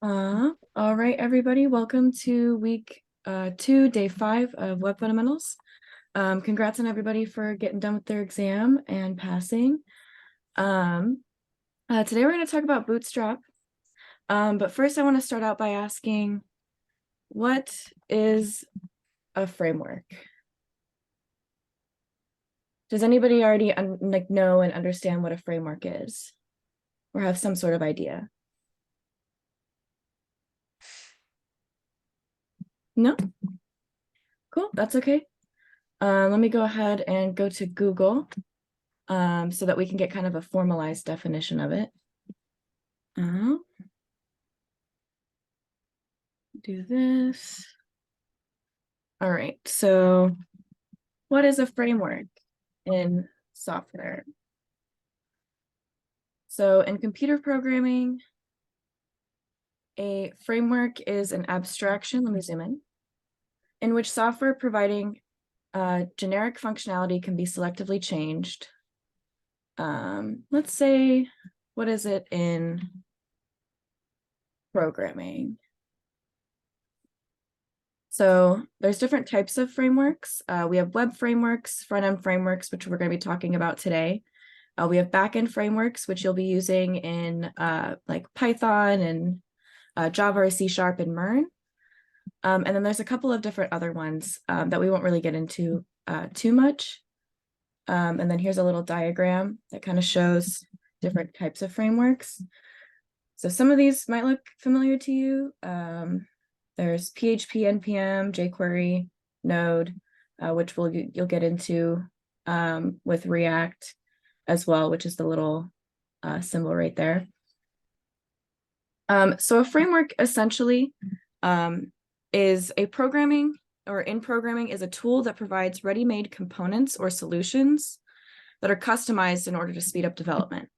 All right, everybody, welcome to week 2, day 5 of Web Fundamentals. Congrats on everybody for getting done with their exam and passing. Today we're going to talk about Bootstrap. But first I want to start out by asking, what is a framework? Does anybody already know and understand what a framework is, or have some sort of idea? No? Cool, that's okay. Let me go ahead and go to Google so that we can get kind of a formalized definition of it. Do this. All right, so what is a framework in software? So in computer programming, a framework is an abstraction, let me zoom in which software providing generic functionality can be selectively changed. Let's say, what is it in programming? So there's different types of frameworks. We have web frameworks, front-end frameworks, which we're going to be talking about today. We have back-end frameworks, which you'll be using in like Python and Java or C# and Mern. And then there's a couple of different other ones that we won't really get into too much. And then here's a little diagram that kind of shows different types of frameworks. So some of these might look familiar to you. There's PHP, NPM, jQuery, Node, which you'll get into with React as well, which is the little symbol right there. So a framework essentially is a programming or in programming is a tool that provides ready-made components or solutions that are customized in order to speed up development.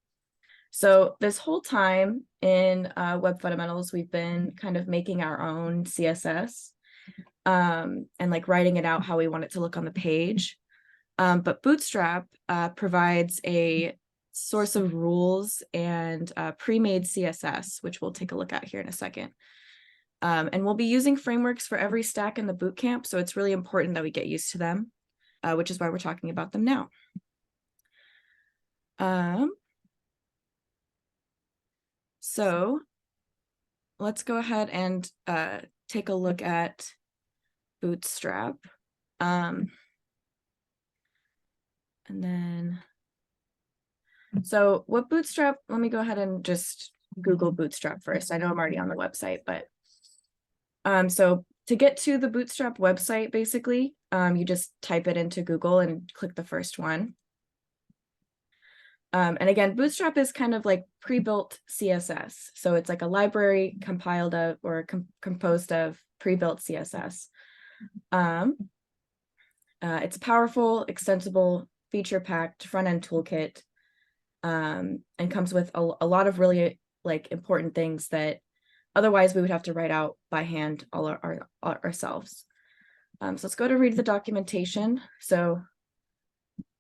So this whole time in Web Fundamentals, we've been kind of making our own CSS and like writing it out how we want it to look on the page. But Bootstrap provides a source of rules and pre-made CSS, which we'll take a look at here in a second. And we'll be using frameworks for every stack in the bootcamp, so it's really important that we get used to them, which is why we're talking about them now. So let's go ahead and take a look at Bootstrap. And then, so what Bootstrap, let me go ahead and just Google Bootstrap first. I know I'm already on the website, but so to get to the Bootstrap website, basically, you just type it into Google and click the first one. And again, Bootstrap is kind of like pre-built CSS. So it's like a library compiled of or composed of pre-built CSS. It's a powerful, extensible, feature-packed front-end toolkit and comes with a lot of really like important things that otherwise we would have to write out by hand all ourselves. So let's go to read the documentation. So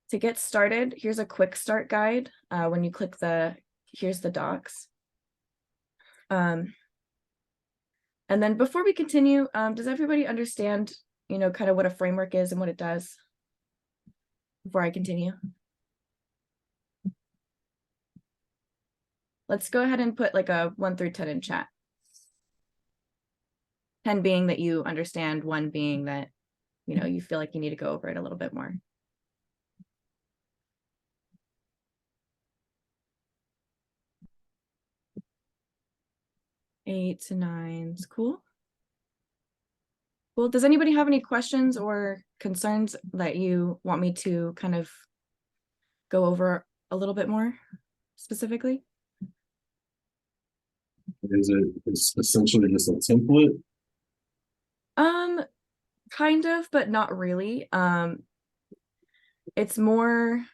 to get started, here's a quick start guide. When you click here's the docs. And then before we continue, does everybody understand, kind of what a framework is and what it does before I continue? Let's go ahead and put like a 1 through 10 in chat. 10 being that you understand, 1 being that, you feel like you need to go over it a little bit more. 8 to 9, cool. Well, does anybody have any questions or concerns that you want me to kind of go over a little bit more specifically? It's essentially just a template? Kind of, but not really. It's more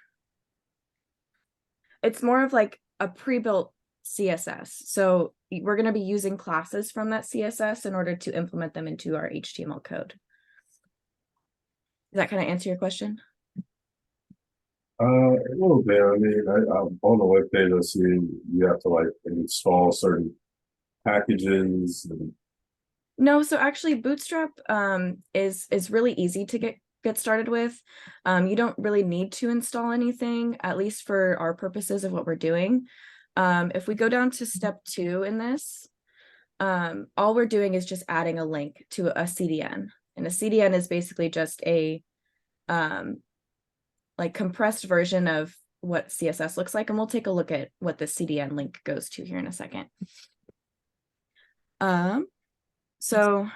of like a pre-built CSS. So we're going to be using classes from that CSS in order to implement them into our HTML code. Does that kind of answer your question? A little bit. I mean, on the web page, I see you have to like install certain packages? No, so actually Bootstrap is really easy to get started with. You don't really need to install anything, at least for our purposes of what we're doing. If we go down to step 2 in this, all we're doing is just adding a link to a CDN. And a CDN is basically just a like compressed version of what CSS looks like. And we'll take a look at what the CDN link goes to here in a second. So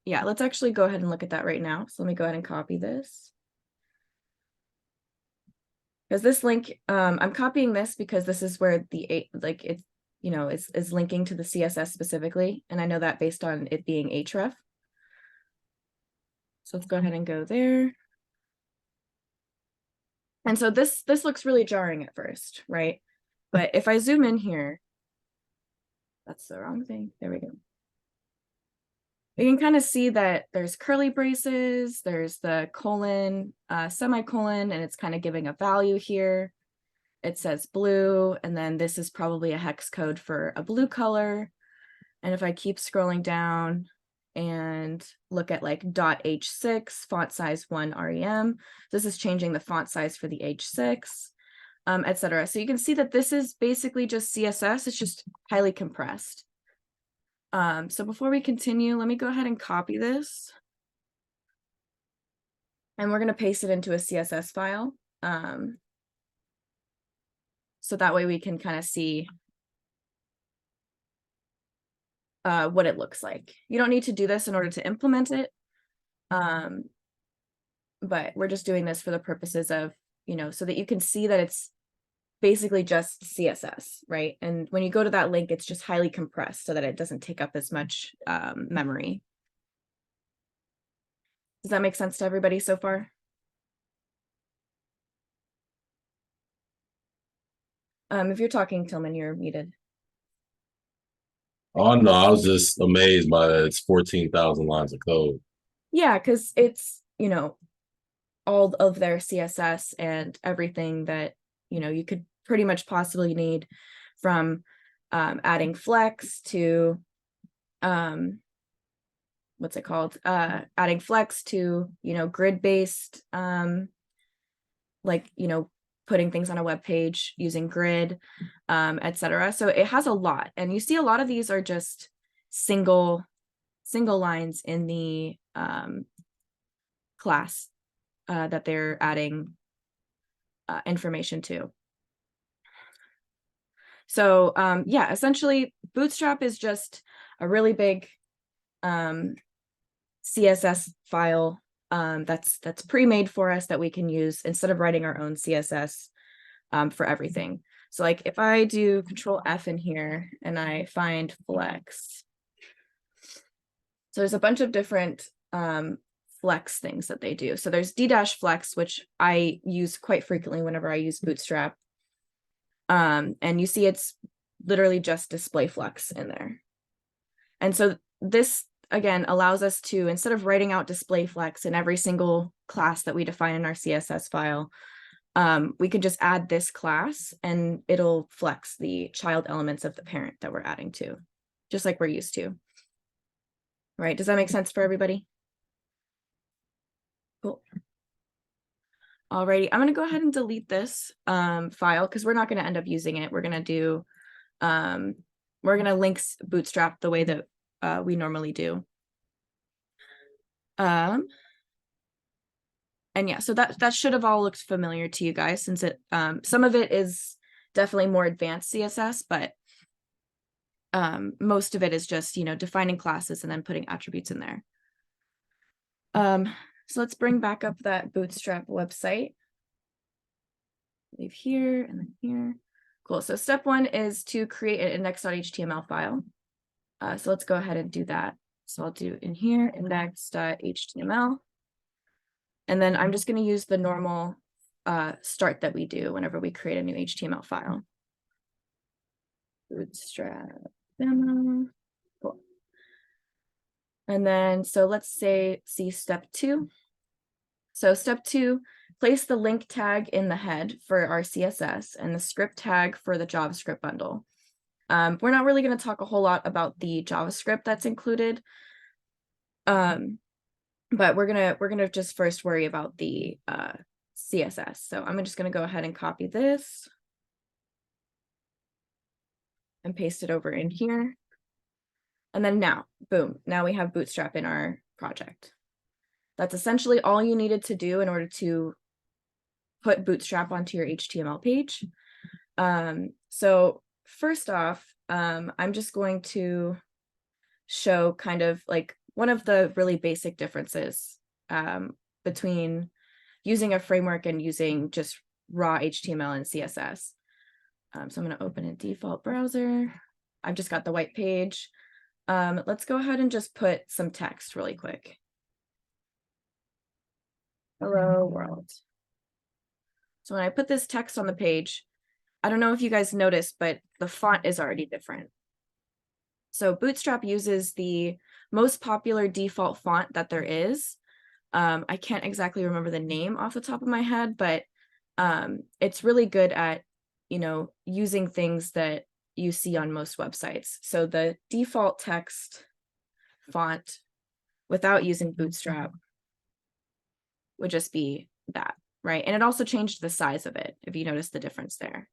yeah, let's actually go ahead and look at that right now. So let me go ahead and copy this. Because this link, I'm copying this because this is where the like it's, you know, is linking to the CSS specifically. And I know that based on it being href. So let's go ahead and go there. And so this looks really jarring at first, right? But if I zoom in here, that's the wrong thing. There we go. We can kind of see that there's curly braces, there's the colon, semicolon, and it's kind of giving a value here. It says blue, and then this is probably a hex code for a blue color. And if I keep scrolling down and look at like .h6, font size 1 rem, this is changing the font size for the h6, etc. So you can see that this is basically just CSS, it's just highly compressed. So before we continue, let me go ahead and copy this. And we're going to paste it into a CSS file. So that way we can kind of see what it looks like. You don't need to do this in order to implement it. But we're just doing this for the purposes of, you know, so that you can see that it's basically just CSS, right? And when you go to that link, it's just highly compressed so that it doesn't take up as much memory. Does that make sense to everybody so far? If you're talking, Tillman, you're muted. Oh no, I was just amazed by that. It's 14,000 lines of code. Yeah, because it's, you know, all of their CSS and everything that, you know, you could pretty much possibly need, from adding flex to what's it called? Adding flex to, you know, grid-based, like, you know, putting things on a web page using grid, etc. So it has a lot, and you see a lot of these are just single lines in the class that they're adding information to. So yeah, essentially Bootstrap is just a really big CSS file that's pre-made for us that we can use instead of writing our own CSS for everything. So like if I do Control F in here and I find flex, so there's a bunch of different flex things that they do. So there's d-flex, which I use quite frequently whenever I use Bootstrap. And you see it's literally just display flex in there. And so this, again, allows us to, instead of writing out display flex in every single class that we define in our CSS file, we could just add this class and it'll flex the child elements of the parent that we're adding to, just like we're used to. Right? Does that make sense for everybody? Cool. Alrighty, I'm going to go ahead and delete this file because we're not going to end up using it. We're going to do, we're going to link Bootstrap the way that we normally do. And yeah, so that should have all looked familiar to you guys, since it some of it is definitely more advanced CSS, but most of it is just, you know, defining classes and then putting attributes in there. So let's bring back up that Bootstrap website. Leave here and then here. Cool. So step 1 is to create an index.html file. So let's go ahead and do that. So I'll do in here index.html. And then I'm just going to use the normal start that we do whenever we create a new HTML file. Bootstrap demo. Cool. And then, so let's see step 2. So step 2, place the link tag in the head for our CSS and the script tag for the JavaScript bundle. We're not really going to talk a whole lot about the JavaScript that's included. But we're gonna just first worry about the CSS. So I'm just gonna go ahead and copy this and paste it over in here. And then now, boom, now we have Bootstrap in our project. That's essentially all you needed to do in order to put Bootstrap onto your HTML page. So first off, I'm just going to show kind of like one of the really basic differences between using a framework and using just raw HTML and CSS. So I'm going to open a default browser. I've just got the white page. Let's go ahead and just put some text really quick. Hello world. So when I put this text on the page, I don't know if you guys noticed, but the font is already different. So Bootstrap uses the most popular default font that there is. I can't exactly remember the name off the top of my head, but it's really good at, using things that you see on most websites. So the default text font without using Bootstrap would just be that, right? And it also changed the size of it, if you notice the difference there.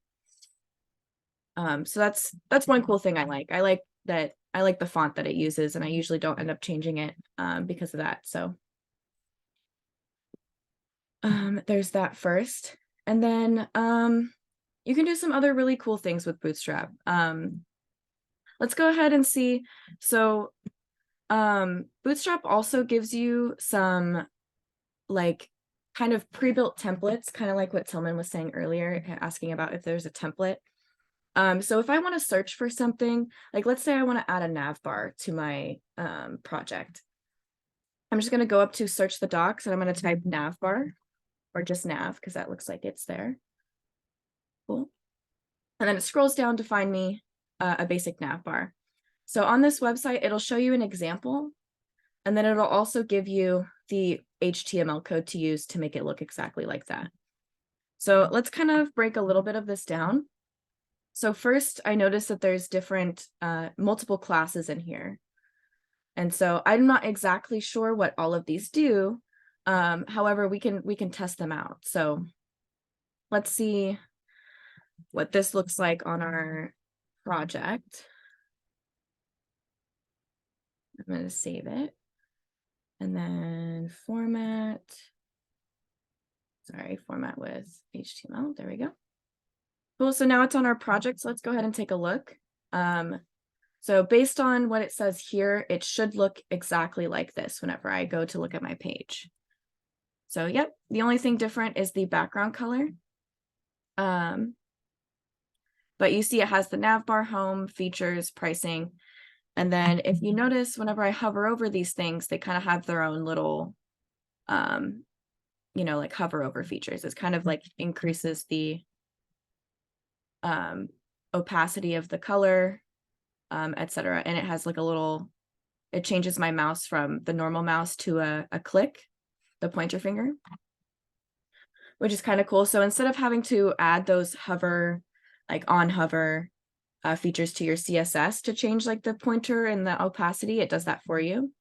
So that's one cool thing I like. I like the font that it uses, and I usually don't end up changing it because of that. So there's that first. And then you can do some other really cool things with Bootstrap. Let's go ahead and see. So Bootstrap also gives you some like kind of pre-built templates, kind of like what Tillman was saying earlier, asking about if there's a template. So if I want to search for something, like let's say I want to add a nav bar to my project. I'm just going to go up to search the docs and I'm going to type nav bar or just nav because that looks like it's there. Cool. And then it scrolls down to find me a basic nav bar. So on this website, it'll show you an example, and then it'll also give you the HTML code to use to make it look exactly like that. So let's kind of break a little bit of this down. So first, I noticed that there's different multiple classes in here. And so I'm not exactly sure what all of these do. However, we can test them out. So let's see what this looks like on our project. I'm going to save it. And then format with HTML. There we go. Cool. So now it's on our project. So let's go ahead and take a look. So based on what it says here, it should look exactly like this whenever I go to look at my page. So yep, the only thing different is the background color. But you see it has the nav bar, home, features, pricing. And then if you notice, whenever I hover over these things, they kind of have their own little, like hover over features. It's kind of like increases the opacity of the color, etc. And it has like it changes my mouse from the normal mouse to a click, the pointer finger, which is kind of cool. So instead of having to add those hover, like on hover features to your CSS to change like the pointer and the opacity, it does that for you.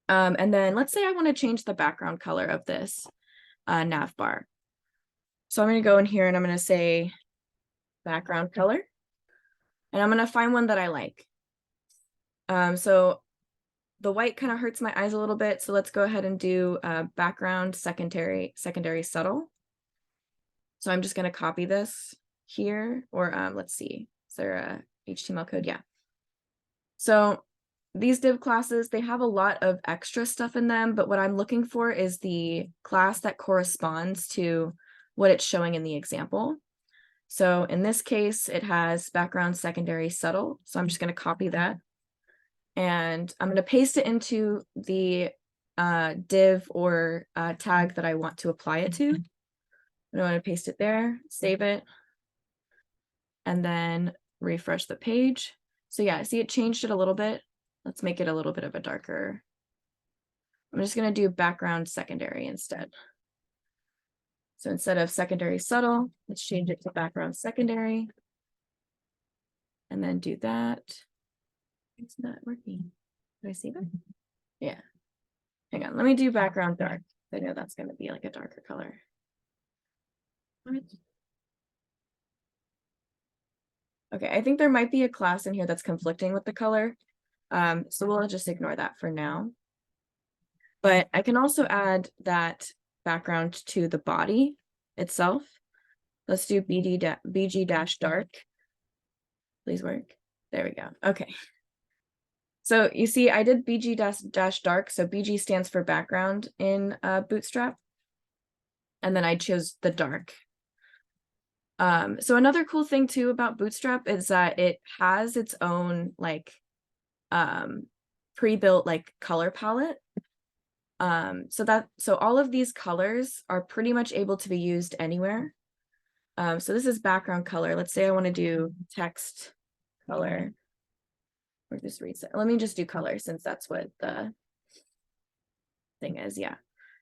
And then let's say I want to change the background color of this nav bar. So I'm going to go in here and I'm going to say background color, and I'm going to find one that I like. So the white kind of hurts my eyes a little bit. So let's go ahead and do background secondary subtle. So I'm just going to copy this here, or let's see, is there a HTML code? Yeah. So these div classes, they have a lot of extra stuff in them, but what I'm looking for is the class that corresponds to what it's showing in the example. So in this case, it has background secondary subtle. So I'm just going to copy that. And I'm going to paste it into the div or tag that I want to apply it to. I want to paste it there, save it, and then refresh the page. So yeah, see, it changed it a little bit. Let's make it a little bit of a darker. I'm just going to do background secondary instead. So instead of secondary subtle, let's change it to background secondary. and then do that. It's not working. Do I see that? Yeah. Hang on, let me do background dark. I know that's going to be like a darker color. What? Okay, I think there might be a class in here that's conflicting with the color. So we'll just ignore that for now. But I can also add that background to the body itself. Let's do BG-dark. Please work. There we go. Okay. So you see, I did BG-dark. So BG stands for background in Bootstrap. And then I chose the dark. So another cool thing too about Bootstrap is that it has its own like pre-built like color palette. So all of these colors are pretty much able to be used anywhere. So this is background color. Let's say I want to do text color or just reset. Let me just do color since that's what the thing is. Yeah.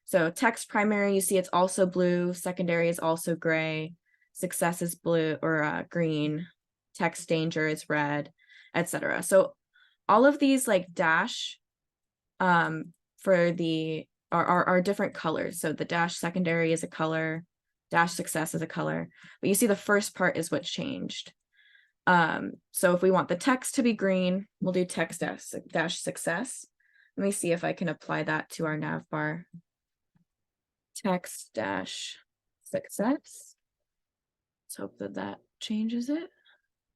So text primary, you see it's also blue. Secondary is also gray. Success is blue or green. Text danger is red, etc. So all of these like dash for the are different colors. So the dash secondary is a color, dash success is a color, but you see the first part is what changed. So if we want the text to be green, we'll do text dash success. Let me see if I can apply that to our nav bar. Text dash success. Let's hope that that changes it.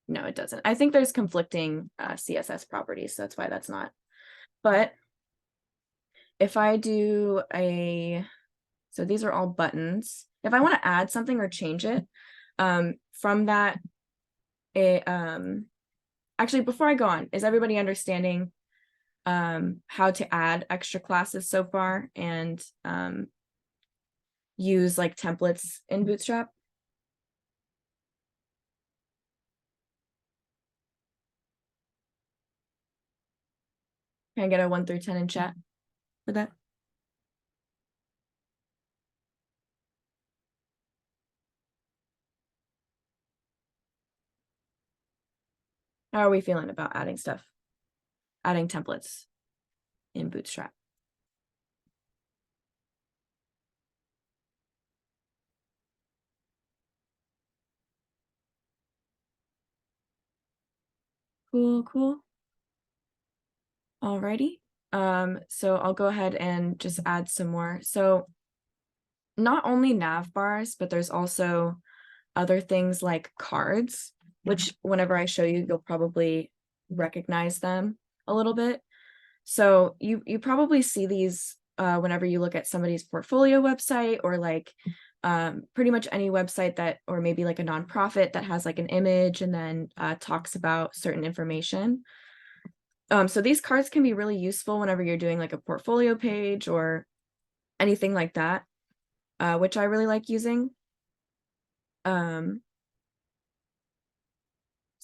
No, it doesn't. I think there's conflicting CSS properties, so that's why that's not. But if I do so these are all buttons. If I want to add something or change it, from that, actually, before I go on, is everybody understanding how to add extra classes so far and use like templates in Bootstrap? Can I get a 1 through 10 in chat for that? How are we feeling about adding stuff? Adding templates in Bootstrap? Cool, cool. Alrighty. So I'll go ahead and just add some more. So not only nav bars, but there's also other things like cards, which whenever I show you, you'll probably recognize them a little bit. So you probably see these whenever you look at somebody's portfolio website or like pretty much any website that, or maybe like a nonprofit that has like an image and then talks about certain information. So these cards can be really useful whenever you're doing like a portfolio page or anything like that, which I really like using. So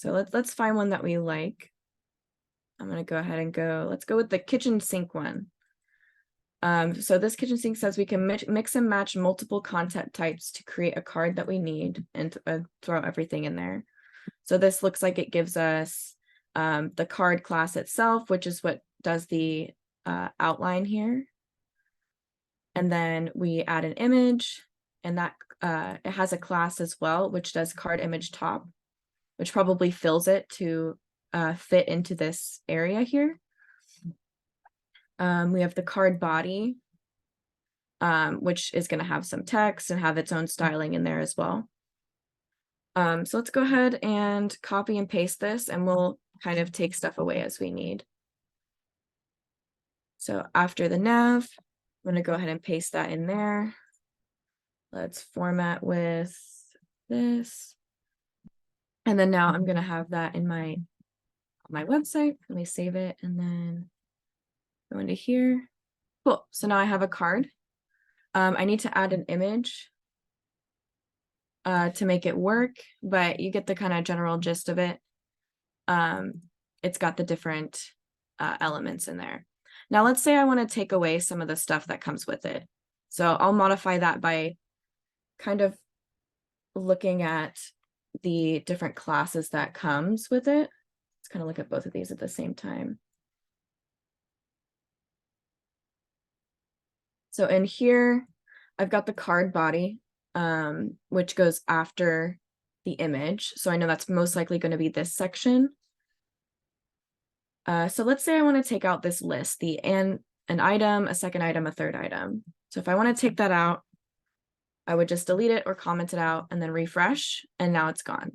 let's find one that we like. I'm gonna go ahead and let's go with the kitchen sink one. So this kitchen sink says we can mix and match multiple content types to create a card that we need and throw everything in there. So this looks like it gives us the card class itself, which is what does the outline here. And then we add an image, and that it has a class as well, which does card image top, which probably fills it to fit into this area here. We have the card body, which is going to have some text and have its own styling in there as well. So let's go ahead and copy and paste this, and we'll kind of take stuff away as we need. So after the nav, I'm going to go ahead and paste that in there. Let's format with this. And then now I'm going to have that in my website. Let me save it and then go into here. Cool. So now I have a card. I need to add an image to make it work, but you get the kind of general gist of it. It's got the different elements in there. Now let's say I want to take away some of the stuff that comes with it. So I'll modify that by kind of looking at the different classes that comes with it. Let's kind of look at both of these at the same time. So in here, I've got the card body, which goes after the image. So I know that's most likely going to be this section. So let's say I want to take out this list, an item, a second item, a third item. So if I want to take that out, I would just delete it or comment it out and then refresh, and now it's gone.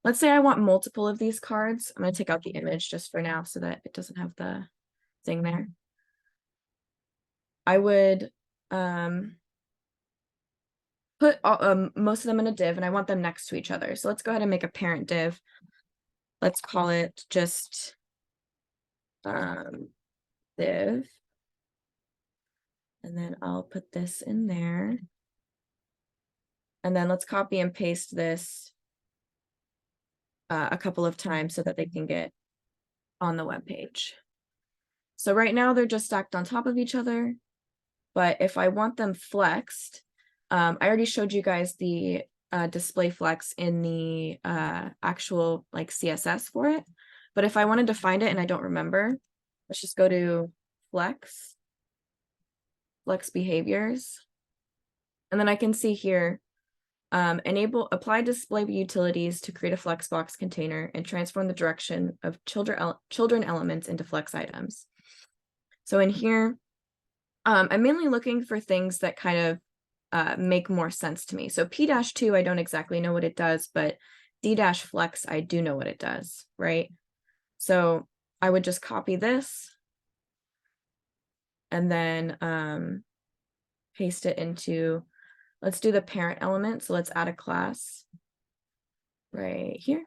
Let's say I want multiple of these cards. I'm going to take out the image just for now so that it doesn't have the thing there. I would put most of them in a div, and I want them next to each other. So let's go ahead and make a parent div. Let's call it just div. And then I'll put this in there. And then let's copy and paste this a couple of times so that they can get on the web page. So right now they're just stacked on top of each other. But if I want them flexed, I already showed you guys the display flex in the actual like CSS for it. But if I wanted to find it and I don't remember, let's just go to flex behaviors. And then I can see here, apply display utilities to create a flexbox container and transform the direction of children elements into flex items. So in here, I'm mainly looking for things that kind of make more sense to me. So P-2, I don't exactly know what it does, but D-flex, I do know what it does, right? So I would just copy this and then paste it into, let's do the parent element. So let's add a class right here.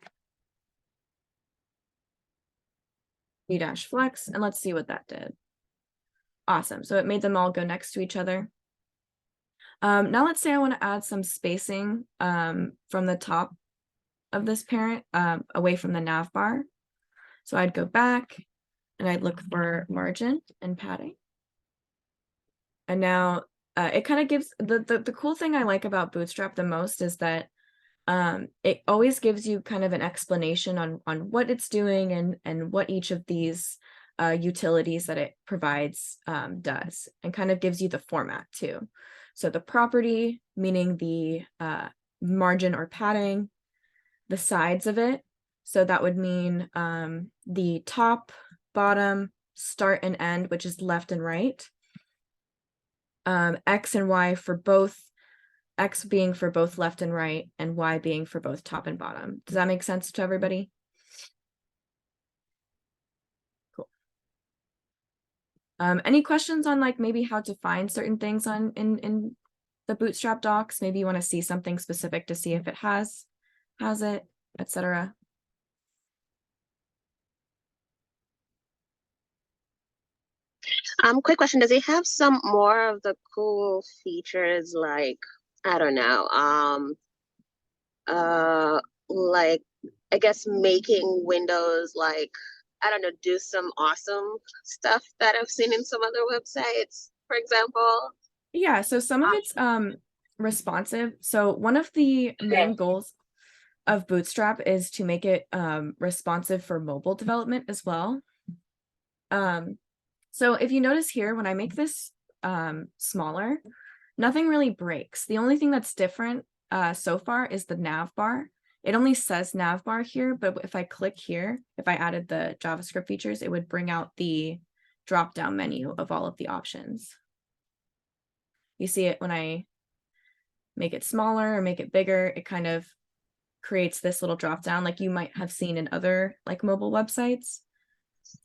D-flex, and let's see what that did. Awesome. So it made them all go next to each other. Now let's say I want to add some spacing from the top of this parent away from the nav bar. So I'd go back and I'd look for margin and padding. And now it kind of gives the cool thing I like about Bootstrap the most is that it always gives you kind of an explanation on what it's doing and what each of these utilities that it provides does, and kind of gives you the format too. So the property, meaning the margin or padding, the sides of it. So that would mean the top, bottom, start and end, which is left and right. X and Y for both, X being for both left and right, and Y being for both top and bottom. Does that make sense to everybody? Cool. Any questions on like maybe how to find certain things in the Bootstrap docs? Maybe you want to see something specific to see if it has it, etc. Quick question. Does it have some more of the cool features like, I don't know, like, I guess making windows like, I don't know, do some awesome stuff that I've seen in some other websites, for example? Yeah, so some of it's responsive. So one of the main goals of Bootstrap is to make it responsive for mobile development as well. So if you notice here, when I make this smaller, nothing really breaks. The only thing that's different so far is the nav bar. It only says nav bar here, but if I click here, if I added the JavaScript features, it would bring out the drop-down menu of all of the options. You see it when I make it smaller or make it bigger, it kind of creates this little drop-down like you might have seen in other like mobile websites.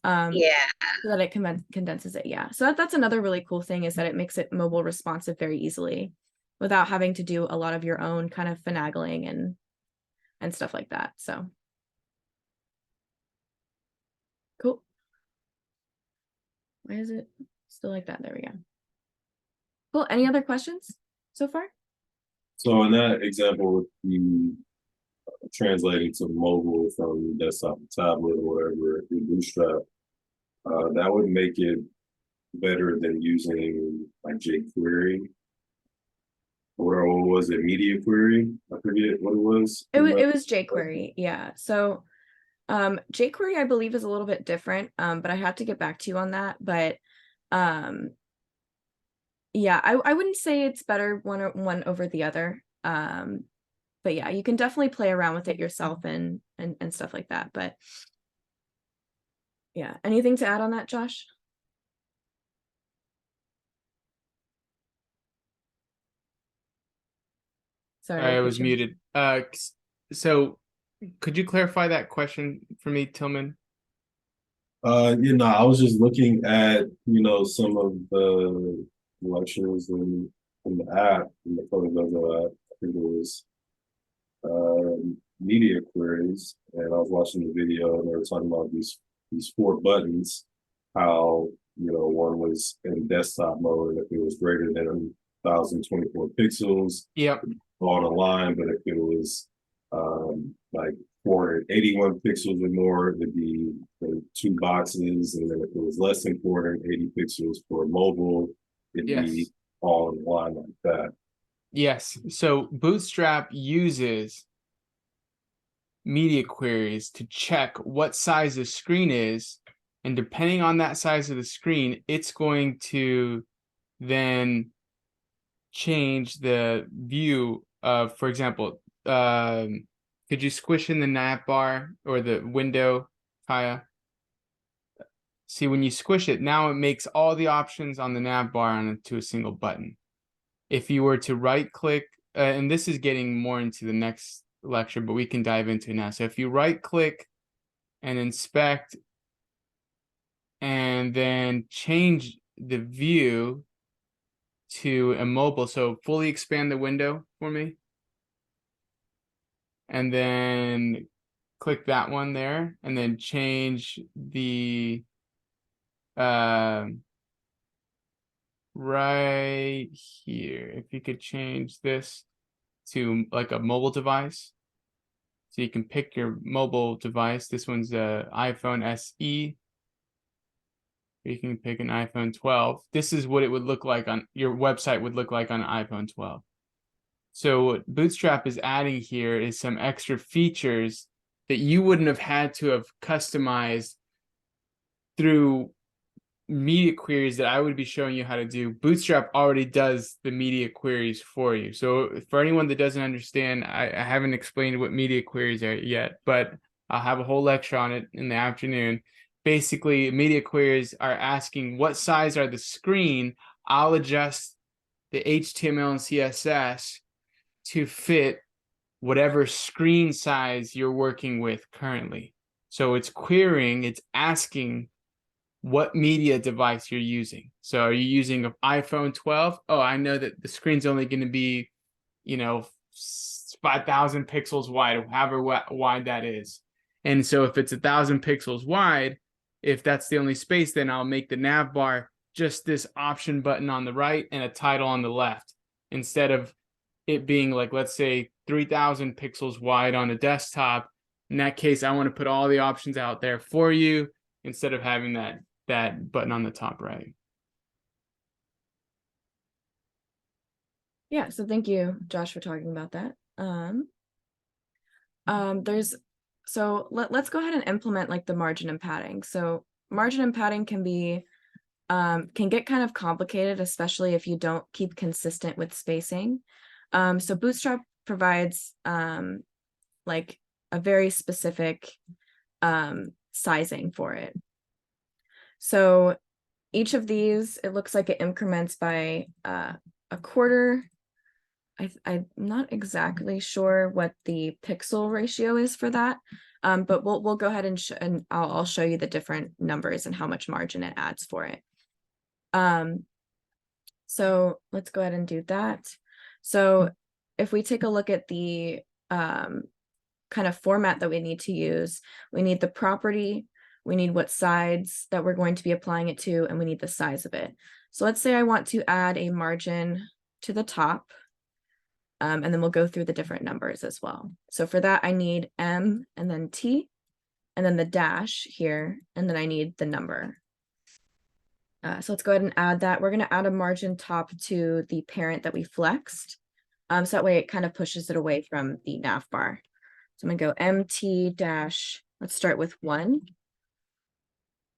Yeah. So that it condenses it. Yeah. So that's another really cool thing, is that it makes it mobile responsive very easily without having to do a lot of your own kind of finagling and stuff like that. So cool. Why is it still like that? There we go. Cool. Any other questions so far? So in that example, with the translating to mobile from desktop to tablet or whatever in Bootstrap, that would make it better than using like jQuery or was it media query? I forget what it was. It was jQuery, yeah. So jQuery I believe is a little bit different, but I have to get back to you on that. But yeah, I wouldn't say it's better one over the other. But yeah, you can definitely play around with it yourself and stuff like that. But yeah, anything to add on that, Josh? Sorry, I was muted. So could you clarify that question for me, Tillman? I was just looking at, some of the lectures in the app, in the Photogogo app. I think it was media queries, and I was watching the video, and they were talking about these four buttons, how, one was in desktop mode, if it was greater than 1024 pixels, Yep. on a line, but if it was like 481 pixels or more, it'd be the two boxes, and then if it was less than 480 pixels for mobile, it'd be all in line like that. Yes. So Bootstrap uses media queries to check what size the screen is, and depending on that size of the screen, it's going to then change the view of, for example, could you squish in the nav bar or the window, Kaya? See, when you squish it, now it makes all the options on the nav bar onto a single button. If you were to right click, and this is getting more into the next lecture, but we can dive into it now. So if you right click and inspect and then change the view to a mobile, so fully expand the window for me, and then click that one there, and then change the right here, if you could change this to like a mobile device, so you can pick your mobile device. This one's the iPhone SE. You can pick an iPhone 12. This is what it would look like on your website, would look like on an iPhone 12. So what Bootstrap is adding here is some extra features that you wouldn't have had to have customized through media queries that I would be showing you how to do. Bootstrap already does the media queries for you. So for anyone that doesn't understand, I haven't explained what media queries are yet, but I'll have a whole lecture on it in the afternoon. Basically, media queries are asking what size are the screen. I'll adjust the HTML and CSS to fit whatever screen size you're working with currently. So it's querying, it's asking what media device you're using. So are you using an iPhone 12? Oh, I know that the screen's only going to be, 5,000 pixels wide, however wide that is. And so if it's 1,000 pixels wide, if that's the only space, then I'll make the nav bar just this option button on the right and a title on the left, instead of it being like, let's say 3,000 pixels wide on a desktop. In that case, I want to put all the options out there for you instead of having that button on the top right. Yeah, so thank you, Josh, for talking about that. Let's go ahead and implement like the margin and padding. So margin and padding can get kind of complicated, especially if you don't keep consistent with spacing. So Bootstrap provides like a very specific sizing for it. So each of these, it looks like it increments by a quarter. I'm not exactly sure what the pixel ratio is for that, but we'll go ahead and I'll show you the different numbers and how much margin it adds for it. So let's go ahead and do that. So if we take a look at the kind of format that we need to use, we need the property, we need what sides that we're going to be applying it to, and we need the size of it. So let's say I want to add a margin to the top, and then we'll go through the different numbers as well. So for that, I need M and then T, and then the dash here, and then I need the number. So let's go ahead and add that. We're going to add a margin top to the parent that we flexed. So that way it kind of pushes it away from the nav bar. So I'm gonna go MT dash, let's start with 1.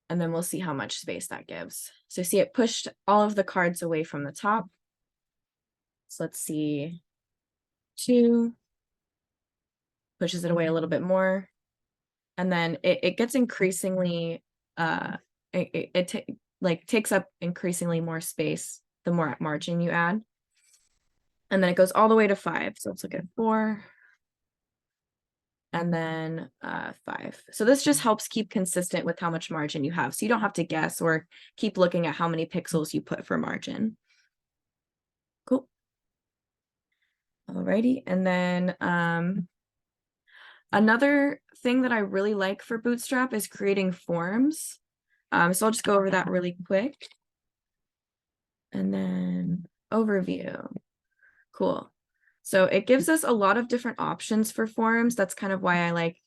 And then we'll see how much space that gives. So see, it pushed all of the cards away from the top. So let's see, 2, pushes it away a little bit more. And then it gets increasingly, it takes up increasingly more space the more margin you add. And then it goes all the way to 5. So let's look at 4. And then 5. So this just helps keep consistent with how much margin you have. So you don't have to guess or keep looking at how many pixels you put for margin. Cool. Alrighty. And then another thing that I really like for Bootstrap is creating forms. So I'll just go over that really quick. And then overview. Cool. So it gives us a lot of different options for forms. That's kind of why I like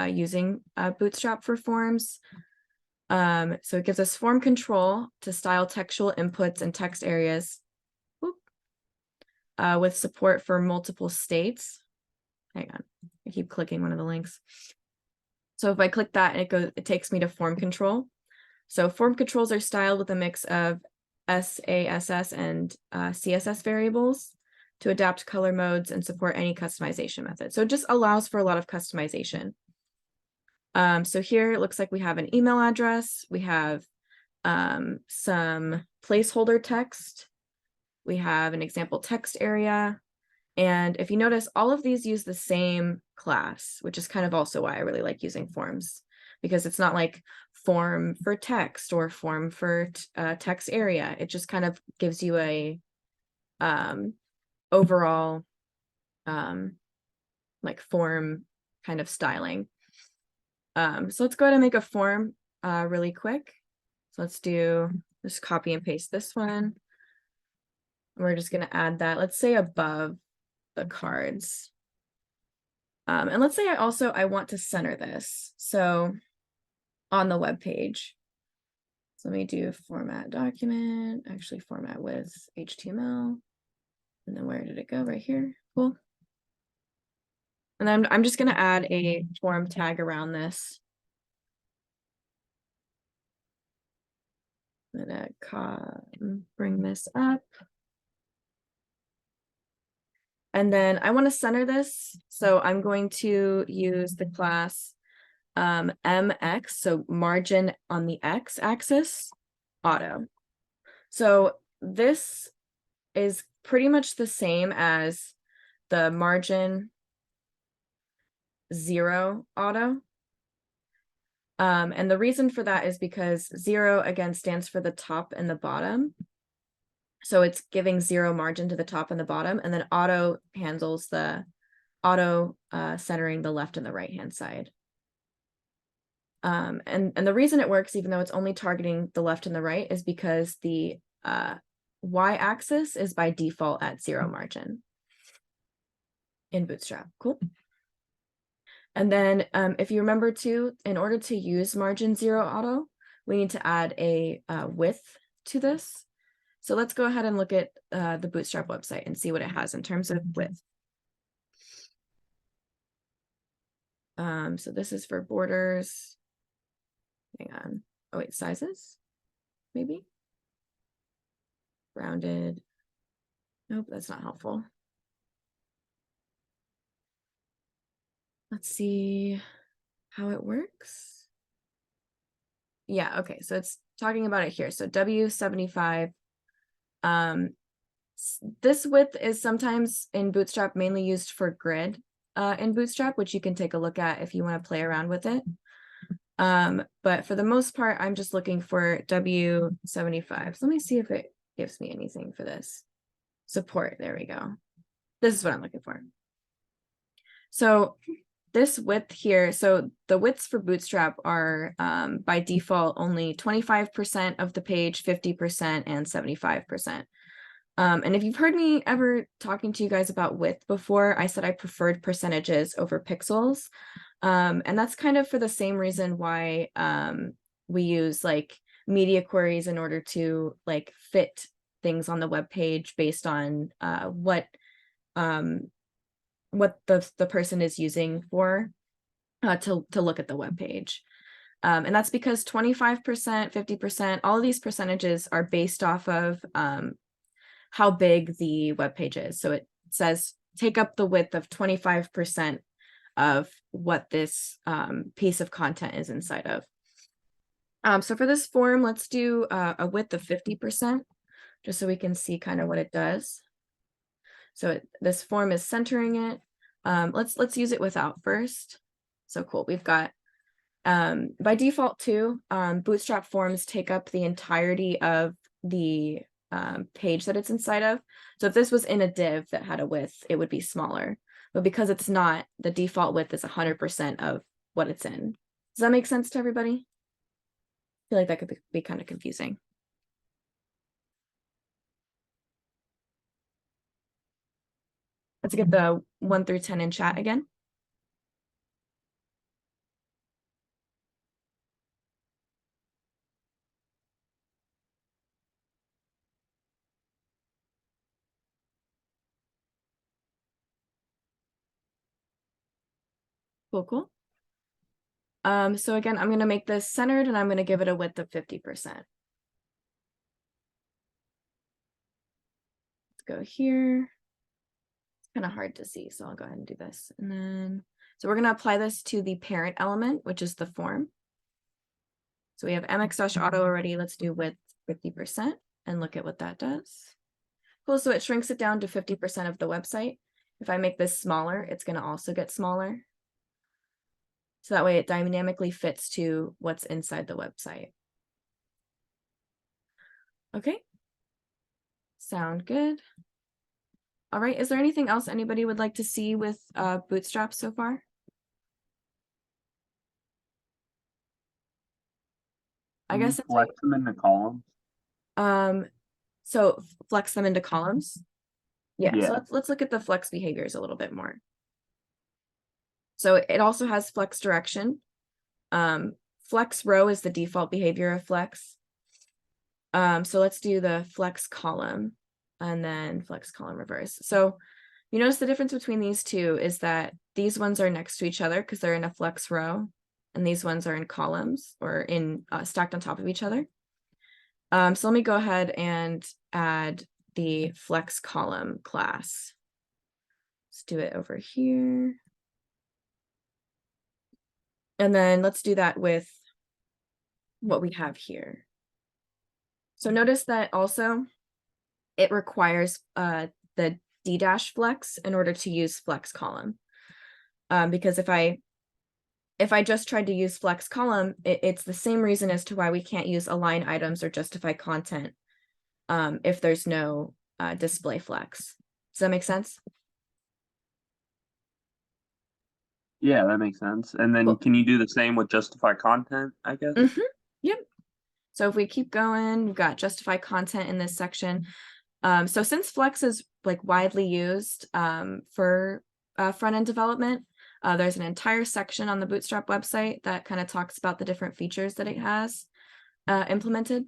using Bootstrap for forms. So it gives us form control to style textual inputs and text areas with support for multiple states. Hang on, I keep clicking one of the links. So if I click that, it takes me to form control. So form controls are styled with a mix of SASS and CSS variables to adapt color modes and support any customization method. So it just allows for a lot of customization. So here it looks like we have an email address, we have some placeholder text, we have an example text area, and if you notice, all of these use the same class, which is kind of also why I really like using forms, because it's not like form for text or form for text area. It just kind of gives you a overall like form kind of styling. So let's go ahead and make a form really quick. So let's just copy and paste this one. We're just going to add that, let's say above the cards. And let's say I want to center this. So on the web page. So let me do format document, actually format with HTML. And then where did it go? Right here. Cool. And then I'm just going to add a form tag around this. I'm going to bring this up. And then I want to center this. So I'm going to use the class MX, so margin on the X axis, auto. So this is pretty much the same as the margin 0 auto. And the reason for that is because 0 again stands for the top and the bottom. So it's giving 0 margin to the top and the bottom, and then auto handles the auto centering the left and the right hand side. And the reason it works, even though it's only targeting the left and the right, is because the y-axis is by default at 0 margin in Bootstrap. Cool. And then if you remember too, in order to use margin 0 auto, we need to add a width to this. So let's go ahead and look at the Bootstrap website and see what it has in terms of width. So this is for borders. Hang on. Oh wait, sizes? Maybe? Rounded. Nope, that's not helpful. Let's see how it works. Yeah, okay, so it's talking about it here. So W75. This width is sometimes in Bootstrap mainly used for grid in Bootstrap, which you can take a look at if you want to play around with it. But for the most part, I'm just looking for W75. So let me see if it gives me anything for this. Support, there we go. This is what I'm looking for. So this width here, so the widths for Bootstrap are by default only 25% of the page, 50%, and 75%. And if you've heard me ever talking to you guys about width before, I said I preferred percentages over pixels. And that's kind of for the same reason why we use like media queries in order to like fit things on the web page based on what what the person is using for to look at the web page. And that's because 25%, 50%, all of these percentages are based off of how big the web page is. So it says take up the width of 25% of what this piece of content is inside of. So for this form, let's do a width of 50%, just so we can see kind of what it does. So this form is centering it. Let's use it without first. So cool, we've got, by default too, Bootstrap forms take up the entirety of the page that it's inside of. So if this was in a div that had a width, it would be smaller. But because it's not, the default width is 100% of what it's in. Does that make sense to everybody? I feel like that could be kind of confusing. Let's get the 1 through 10 in chat again. Cool. So again, I'm going to make this centered and I'm going to give it a width of 50%. Let's go here. It's kind of hard to see, so I'll go ahead and do this. And then, so we're going to apply this to the parent element, which is the form. So we have mx-auto already. Let's do width 50% and look at what that does. Cool, so it shrinks it down to 50% of the website. If I make this smaller, it's going to also get smaller. So that way it dynamically fits to what's inside the website. Okay. Sound good. All right, is there anything else anybody would like to see with Bootstrap so far? I guess it's flex them into columns. So flex them into columns. Yeah. Yeah. So let's look at the flex behaviors a little bit more. So it also has flex direction. Flex row is the default behavior of flex. So let's do the flex column and then flex column reverse. So you notice the difference between these two is that these ones are next to each other because they're in a flex row, and these ones are in columns or in stacked on top of each other. So let me go ahead and add the flex column class. Let's do it over here. And then let's do that with what we have here. So notice that also it requires the D- flex in order to use flex column. Because if I just tried to use flex column, it's the same reason as to why we can't use align items or justify content if there's no display flex. Does that make sense? Yeah, that makes sense. And then Cool. can you do the same with justify content, I guess? Yep. So if we keep going, we've got justify content in this section. So since flex is like widely used for front-end development, there's an entire section on the Bootstrap website that kind of talks about the different features that it has implemented.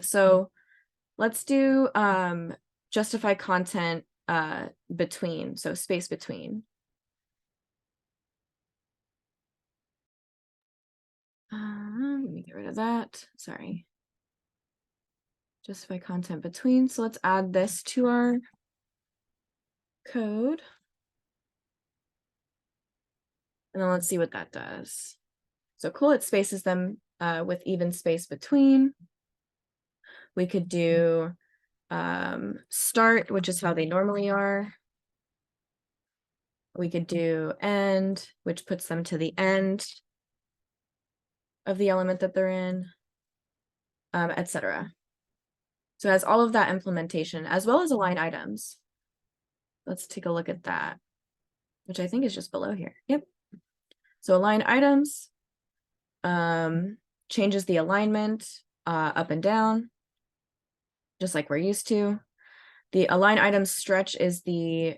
So let's do justify content between, so space between. Let me get rid of that. Sorry. Justify content between. So let's add this to our code. And then let's see what that does. So cool, it spaces them with even space between. We could do start, which is how they normally are. We could do end, which puts them to the end of the element that they're in, etc. So it has all of that implementation as well as align items. Let's take a look at that, which I think is just below here. Yep. So align items changes the alignment up and down, just like we're used to. The align items stretch is the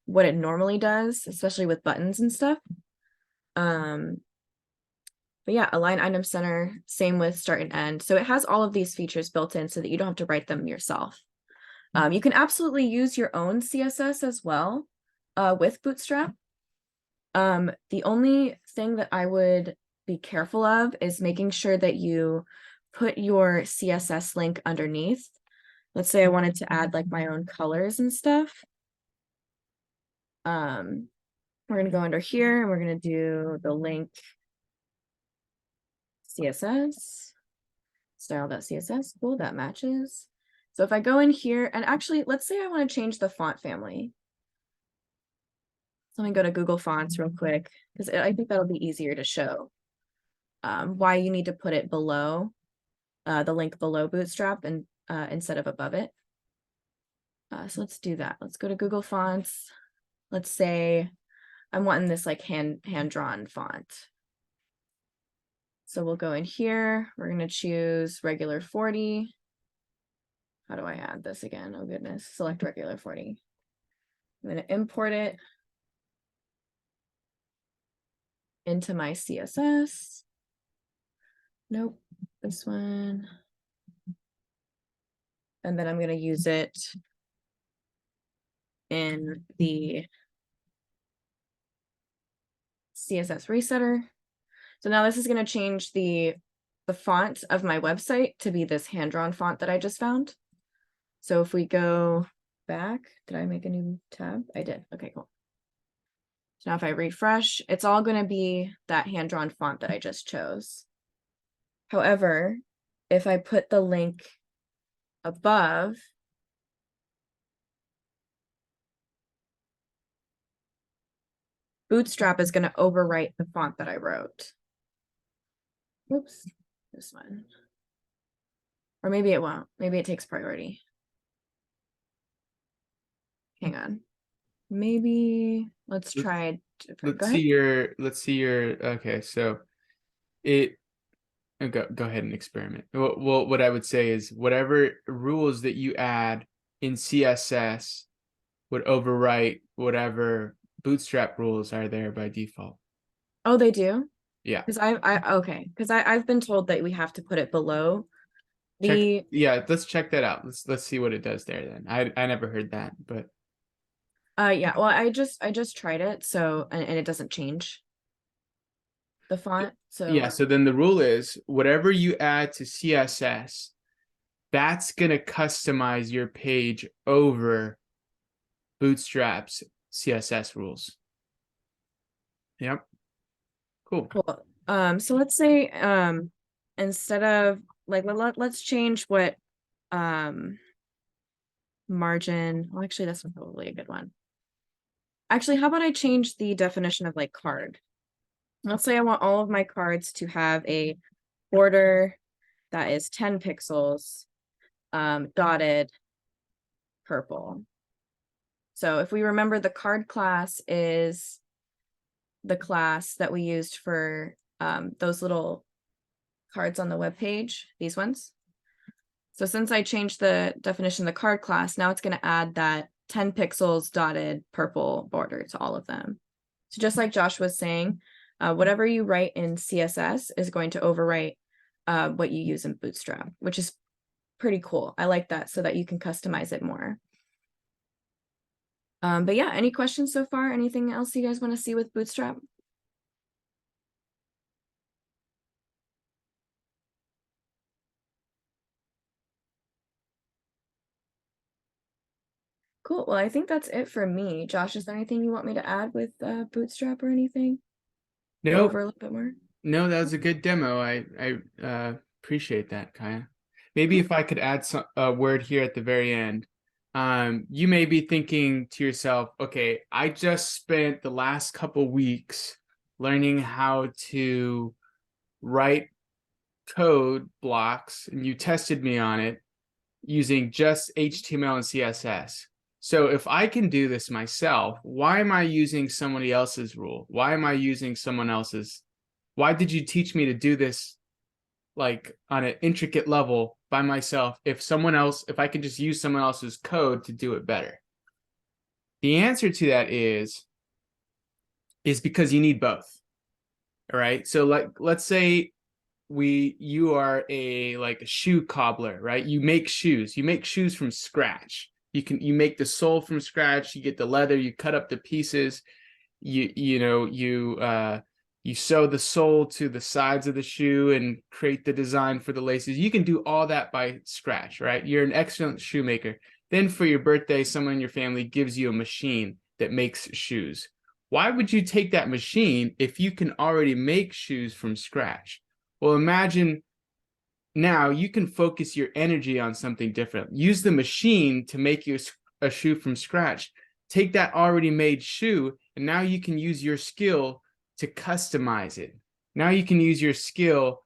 what it normally does, especially with buttons and stuff. But yeah, align item center, same with start and end. So it has all of these features built in so that you don't have to write them yourself. You can absolutely use your own CSS as well with Bootstrap. The only thing that I would be careful of is making sure that you put your CSS link underneath. Let's say I wanted to add like my own colors and stuff. We're going to go under here and we're going to do the link CSS, style.css. Cool, that matches. So if I go in here and actually, let's say I want to change the font family. So let me go to Google Fonts real quick because I think that'll be easier to show why you need to put it below the link below Bootstrap and instead of above it. So let's do that. Let's go to Google Fonts. Let's say I'm wanting this like hand-drawn font. So we'll go in here. We're going to choose regular 40. How do I add this again? Oh goodness, select regular 40. I'm going to import it into my CSS. Nope, this one. And then I'm going to use it in the CSS resetter. So now this is going to change the font of my website to be this hand-drawn font that I just found. So if we go back, did I make a new tab? I did. Okay, cool. So now if I refresh, it's all going to be that hand-drawn font that I just chose. However, if I put the link above, Bootstrap is going to overwrite the font that I wrote. Oops, this one. Or maybe it won't. Maybe it takes priority. Hang on. Maybe let's try. Let's see your, okay, so it, go ahead and experiment. Well, what I would say is whatever rules that you add in CSS would overwrite whatever Bootstrap rules are there by default. Oh, they do? Yeah. Because I've been told that we have to put it below the. Yeah, let's check that out. Let's see what it does there then. I never heard that, but Yeah, well, I just tried it, so and it doesn't change the font. So yeah, so then the rule is whatever you add to CSS, that's gonna customize your page over Bootstrap's CSS rules. Yep. Cool. cool. So let's say instead of like let's change what margin. Well, actually, that's probably a good one. Actually, how about I change the definition of like card? Let's say I want all of my cards to have a border that is 10 pixels, dotted purple. So if we remember, the card class is the class that we used for those little cards on the web page, these ones. So since I changed the definition of the card class, now it's going to add that 10 pixels dotted purple border to all of them. So just like Josh was saying, whatever you write in CSS is going to overwrite what you use in Bootstrap, which is pretty cool. I like that so that you can customize it more. But yeah, any questions so far? Anything else you guys want to see with Bootstrap? Cool. Well, I think that's it for me. Josh, is there anything you want me to add with Bootstrap or anything? Go No, over a little bit more. no, that was a good demo. I appreciate that, Kaya. Maybe if I could add a word here at the very end. You may be thinking to yourself, okay, I just spent the last couple weeks learning how to write code blocks, and you tested me on it using just HTML and CSS. So if I can do this myself, why am I using somebody else's rule? Why am I using someone else's? Why did you teach me to do this like on an intricate level by myself if I could just use someone else's code to do it better? The answer to that is because you need both. All right. So let's say you are a shoe cobbler, right? You make shoes from scratch. You make the sole from scratch, you get the leather, you cut up the pieces, you sew the sole to the sides of the shoe and create the design for the laces. You can do all that by scratch, right? You're an excellent shoemaker. Then for your birthday, someone in your family gives you a machine that makes shoes. Why would you take that machine if you can already make shoes from scratch? Well, imagine now you can focus your energy on something different. Use the machine to make you a shoe from scratch. Take that already made shoe, and now you can use your skill to customize it. Now you can use your skill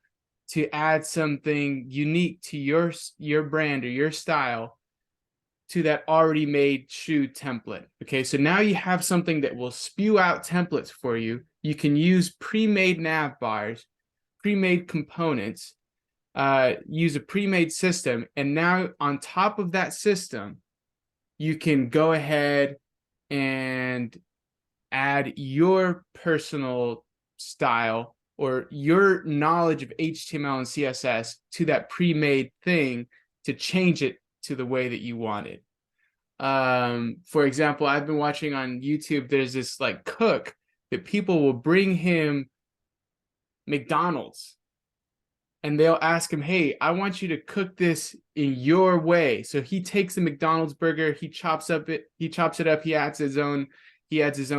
to add something unique to your brand or your style to that already made shoe template. Okay, so now you have something that will spew out templates for you. You can use pre-made nav bars, pre-made components, use a pre-made system, and now on top of that system, you can go ahead and add your personal style or your knowledge of HTML and CSS to that pre-made thing to change it to the way that you want it. For example, I've been watching on YouTube, there's this like cook that people will bring him McDonald's and they'll ask him, hey, I want you to cook this in your way. So he takes the McDonald's burger, he chops it up, he adds his own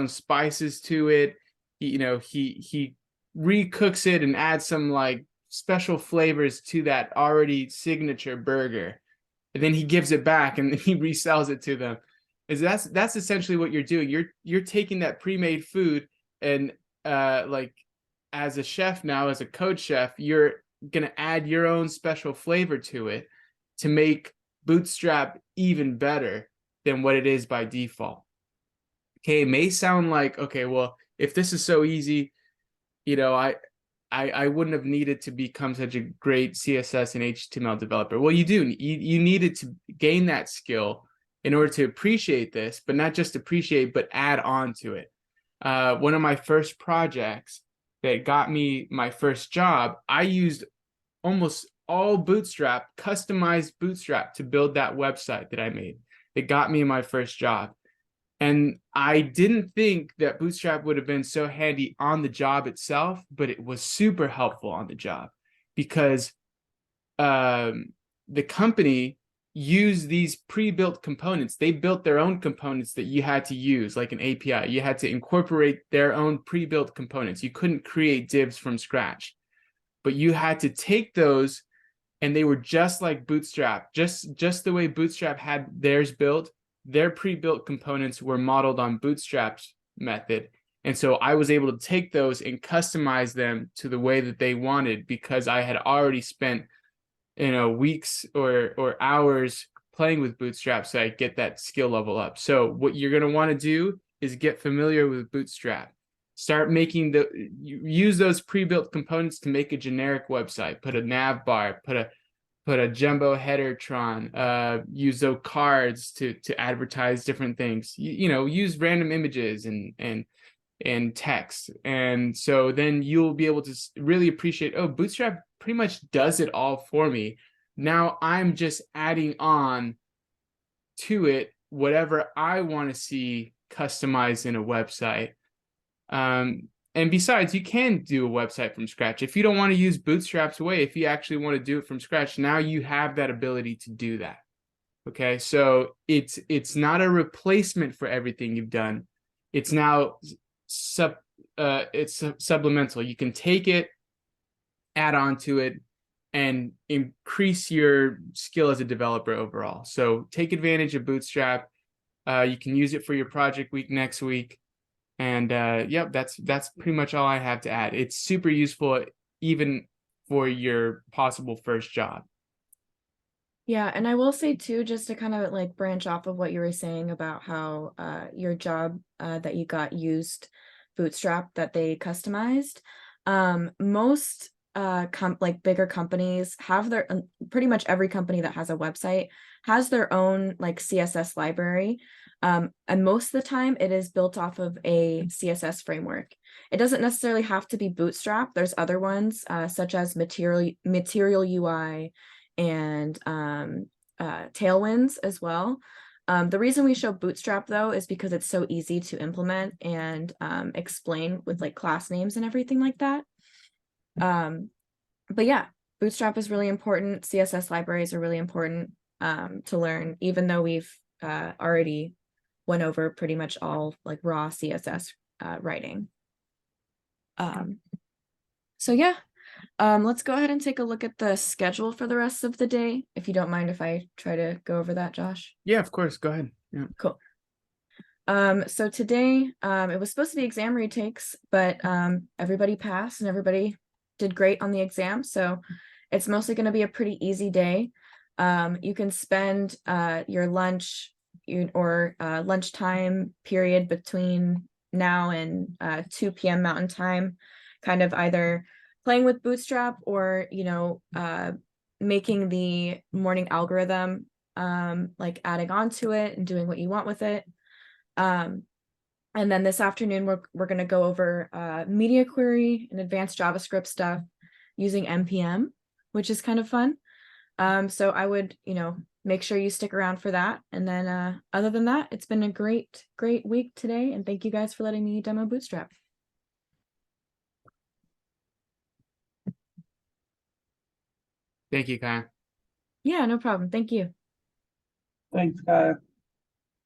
spices to it. He recooks it and adds some like special flavors to that already signature burger. And then he gives it back and he resells it to them. That's essentially what you're doing. You're taking that pre-made food and like as a chef now, as a coach chef, you're gonna add your own special flavor to it to make Bootstrap even better than what it is by default. Okay, it may sound like, okay, well, if this is so easy, I wouldn't have needed to become such a great CSS and HTML developer. Well, you do. You needed to gain that skill in order to appreciate this, but not just appreciate, but add on to it. One of my first projects that got me my first job, I used almost all Bootstrap, customized Bootstrap to build that website that I made. It got me my first job. And I didn't think that Bootstrap would have been so handy on the job itself, but it was super helpful on the job because the company used these pre-built components. They built their own components that you had to use, like an API. You had to incorporate their own pre-built components. You couldn't create divs from scratch, but you had to take those, and they were just like Bootstrap, just the way Bootstrap had theirs built. Their pre-built components were modeled on Bootstrap's method. And so I was able to take those and customize them to the way that they wanted because I had already spent, weeks or hours playing with Bootstrap so I get that skill level up. So what you're going to want to do is get familiar with Bootstrap. Start making use those pre-built components to make a generic website, put a nav bar, put a jumbo header tron, use those cards to advertise different things, use random images and text. And so then you'll be able to really appreciate, oh, Bootstrap pretty much does it all for me. Now I'm just adding on to it whatever I want to see customized in a website. And besides, you can do a website from scratch. If you don't want to use Bootstrap's way, if you actually want to do it from scratch, now you have that ability to do that. Okay, so it's not a replacement for everything you've done. It's now it's supplemental. You can take it, add on to it, and increase your skill as a developer overall. So take advantage of Bootstrap. You can use it for your project week next week. And yep, that's pretty much all I have to add. It's super useful even for your possible first job. Yeah, and I will say too, just to kind of like branch off of what you were saying about how your job that you got used Bootstrap that they customized. Most like bigger companies have their pretty much every company that has a website has their own like CSS library. And most of the time it is built off of a CSS framework. It doesn't necessarily have to be Bootstrap. There's other ones such as Material UI and Tailwinds as well. The reason we show Bootstrap though is because it's so easy to implement and explain with like class names and everything like that. But yeah, Bootstrap is really important. CSS libraries are really important to learn, even though we've already went over pretty much all like raw CSS writing. So yeah, let's go ahead and take a look at the schedule for the rest of the day. If you don't mind if I try to go over that, Josh. Yeah, of course. Go ahead. Yeah. Cool. So today, it was supposed to be exam retakes, but everybody passed and everybody did great on the exam. So it's mostly going to be a pretty easy day. You can spend your lunch or lunchtime period between now and 2 p.m. Mountain Time, kind of either playing with Bootstrap or, you know, making the morning algorithm, like adding on to it and doing what you want with it. And then this afternoon, we're going to go over media query and advanced JavaScript stuff using NPM, which is kind of fun. So I would, you know, make sure you stick around for that. And then other than that, it's been a great week today. And thank you guys for letting me demo Bootstrap. Thank you, Kaya. Yeah, no problem. Thank you. Thanks, Kaya.